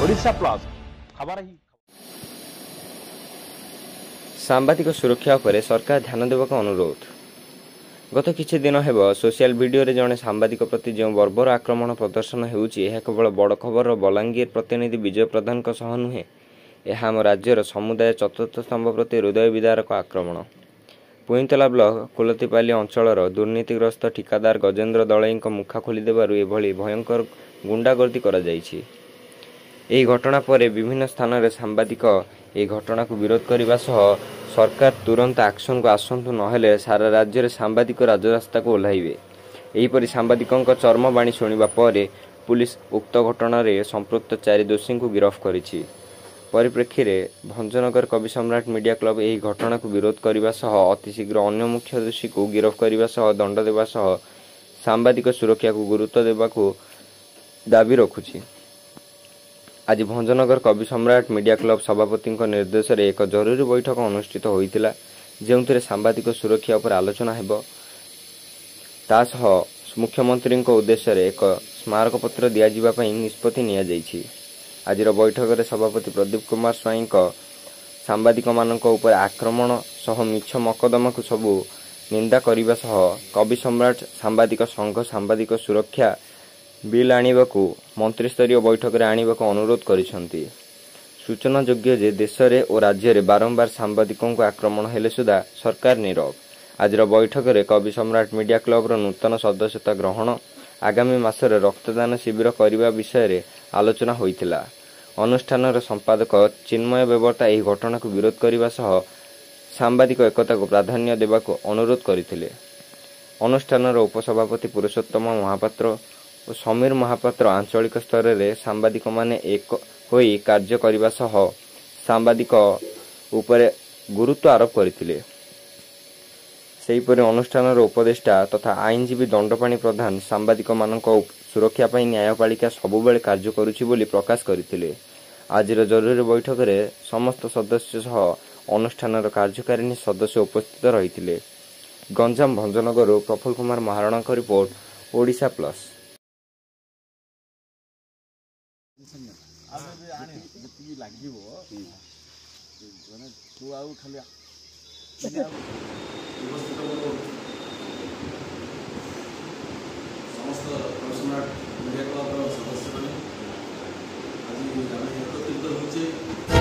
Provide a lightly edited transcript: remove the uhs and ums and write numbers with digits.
Odisha plus खबर ही सांबादिक सुरक्षा पर सरकार ध्यान देवाक अनुरोध। गत किछि दिन हेब सोशल वीडियो रे जड़े सांबादिक प्रति जो बर्बर आक्रमण प्रदर्शन होउछि यह केवल बड़ खबर बलांगीर प्रतिनिधि विजय प्रधान सह नुहे, यह आम राज्यर समुदाय चतुर्थ स्तंभ प्रति हृदय विदारक आक्रमण। पुईतला ब्लॉक कुलतीपाली अंचलर दुर्नीतिग्रस्त ठिकादार गजेन्द्र दलई मुखा खोलीदेबारु एभली भयंकर गुंडागर्दी करा जायछि। ଏହି ଘଟଣା ପରେ ବିଭିନ୍ନ ସ୍ଥାନରେ ସାମ୍ବାଦିକ ଏହି ଘଟଣାକୁ ବିରୋଧ କରିବା ସହ ସରକାର ତୁରନ୍ତ ଆକ୍ସନକୁ ଆସନ୍ତୁ ନହେଲେ ସାରା ରାଜ୍ୟରେ ସାମ୍ବାଦିକ ରାଜରାସ୍ତାକୁ ଓହ୍ଲାଇବେ। ଏହିପରି ସାମ୍ବାଦିକଙ୍କ ଚର୍ମବାଣୀ ଶୁଣିବା ପରେ ପୁଲିସ ଉକ୍ତ ଘଟଣାରେ ସମ୍ପୃକ୍ତ 4 ଦୋଷୀଙ୍କୁ ଗିରଫ କରିଛି। ପରିପ୍ରେକ୍ଷୀରେ ଭଞ୍ଜନଗର କବି ସମ୍ରାଟ ମିଡିଆ କ୍ଲବ ଏହି ଘଟଣାକୁ ବିରୋଧ କରିବା ସହ ଅତିଶୀଘ୍ର ଅନ୍ୟ ମୁଖ୍ୟ ଦୋଷୀକୁ ଗିରଫ କରିବା ସହ ଦଣ୍ଡ ଦେବା ସହ ସାମ୍ବାଦିକ ସୁରକ୍ଷାକୁ ଗୁରୁତ୍ୱ ଦେବାକୁ ଦାବି ରଖୁଛି। आज भंजनगर कवि सम्राट मीडिया क्लब सभापति निर्देश में एक जरूरी बैठक अनुष्ठित होता जो सांबादिक सुरक्षा पर आलोचना हेबो। तासह मुख्यमंत्री उद्देश्य एक स्मारक पत्र दिजावाई निष्पत्ति नियाଯାଇଛି। आजिर बैठक में सभापति प्रदीप कुमार स्वाई सांबादिक मानक उपर आक्रमण सह मिछ मकदमा को सबू निंदा करने सह कवि सम्राट सांबादिक संघ सांबादिक सुरक्षा बिल आनिबाकू मंत्रिस्तरीय बैठक में आनिबाकू अनुरोध करिसेंती। सूचना योग्य जे देश में और राज्य में बारंबार सांबादिकों को आक्रमण हेले सुधा सरकार नीरव। आज बैठक में कवि सम्राट मीडिया क्लब नूतन सदस्यता ग्रहण आगामी मासरे रक्तदान शिविर करने विषय में आलोचना होइतिला। अनुष्ठान संपादक चिन्मय बेबर्ता यह घटना को विरोध करने सह सांबादिक एकता को प्राधान्य देवाकू अनुरोध करथिले। अनुष्ठान उपसभापति पुरुषोत्तम महापात्र और समीर महापात्र आंचलिक स्तर में सांबादिक माने एक होई कार्य करने सह सांबादिक उपर गुरुत्व आरोप करथिले। सेहीपरि अनुष्ठान उपदेष्टा तथा आईनजीवी दंडपाणी प्रधान सांबादिक मानक सुरक्षा पाई न्यायपालिका सबुबेले कार्य करुछि बोली प्रकाश करथिले। आजिर जरूरी बैठक में समस्त सदस्य सह अनुष्ठान कार्यकारिणी सदस्य उपस्थित रहिथिले। गंजाम भंजनगर प्रफुल्ल कुमार महाराणा का रिपोर्ट ओडिशा प्लस। समस्त सम्राट मीडिया क्लब सदस्य मैंने आज एकत्रित होचे।